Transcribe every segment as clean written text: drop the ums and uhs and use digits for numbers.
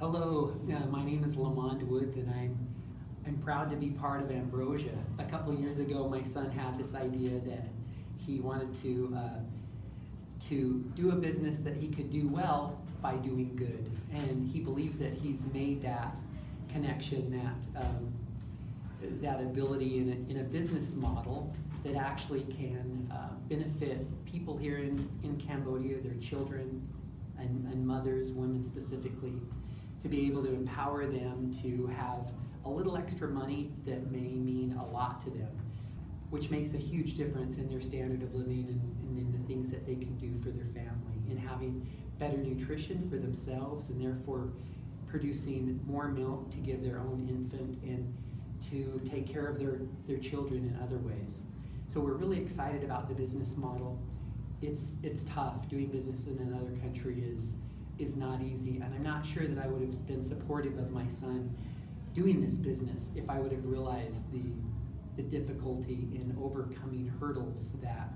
Hello, my name is Lamond Woods, and I'm proud to be part of Ambrosia. A couple years ago, my son had this idea that he wanted to do a business that he could do well by doing good, and he believes that he's made that connection, that ability in a business model that actually can benefit people here in Cambodia, their children and mothers, women specifically, to be able to empower them to have a little extra money that may mean a lot to them, which makes a huge difference in their standard of living and in the things that they can do for their family, in having better nutrition for themselves and therefore producing more milk to give their own infant and to take care of their children in other ways. So we're really excited about the business model. It's tough. Doing business in another country is not easy, and I'm not sure that I would have been supportive of my son doing this business if I would have realized the difficulty in overcoming hurdles that,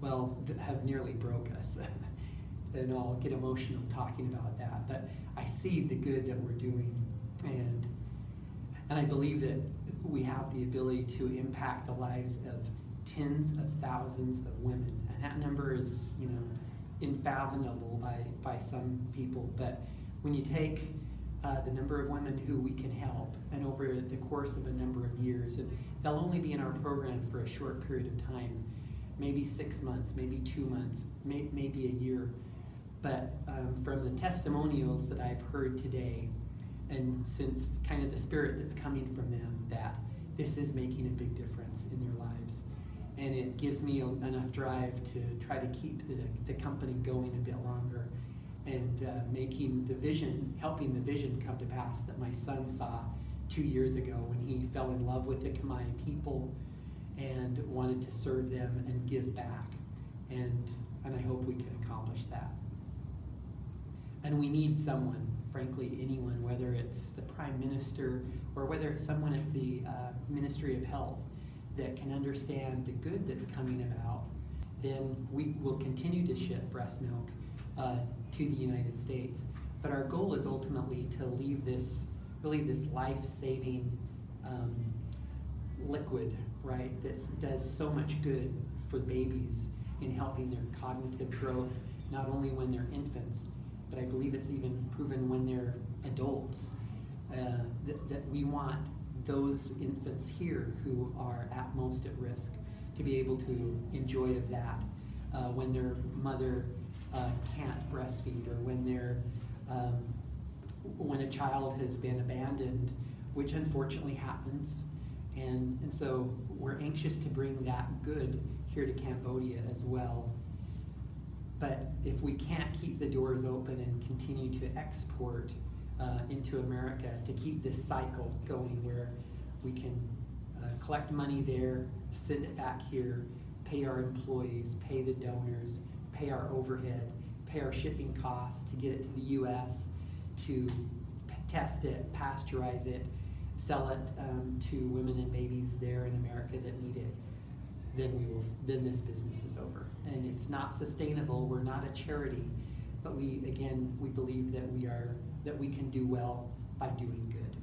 well, that have nearly broke us. And I'll get emotional talking about that, but I see the good that we're doing, and I believe that we have the ability to impact the lives of tens of thousands of women, and that number is, unfathomable by some people. But when you take the number of women who we can help, and over the course of a number of years, and they'll only be in our program for a short period of time, maybe 6 months, maybe 2 months, maybe a year. But from the testimonials that I've heard today, and since kind of the spirit that's coming from them, that this is making a big difference in their lives. And it gives me enough drive to try to keep the company going a bit longer, and helping the vision come to pass that my son saw 2 years ago when he fell in love with the Khmer people and wanted to serve them and give back. And I hope we can accomplish that. And we need someone, frankly, anyone, whether it's the Prime Minister or whether it's someone at the Ministry of Health, that can understand the good that's coming about. Then we will continue to ship breast milk to the United States. But our goal is ultimately to leave this life-saving liquid, right, that does so much good for babies in helping their cognitive growth, not only when they're infants, but I believe it's even proven when they're adults, that we want those infants here who are at most at risk to be able to enjoy of that when their mother can't breastfeed, or when a child has been abandoned, which unfortunately happens. And so we're anxious to bring that good here to Cambodia as well. But if we can't keep the doors open and continue to export into America, to keep this cycle going where we can collect money there, send it back here, pay our employees, pay the donors, pay our overhead, pay our shipping costs to get it to the U.S., to test it, pasteurize it, sell it to women and babies there in America that need it, then this business is over. And it's not sustainable. We're not a charity, but we believe that we can do well by doing good.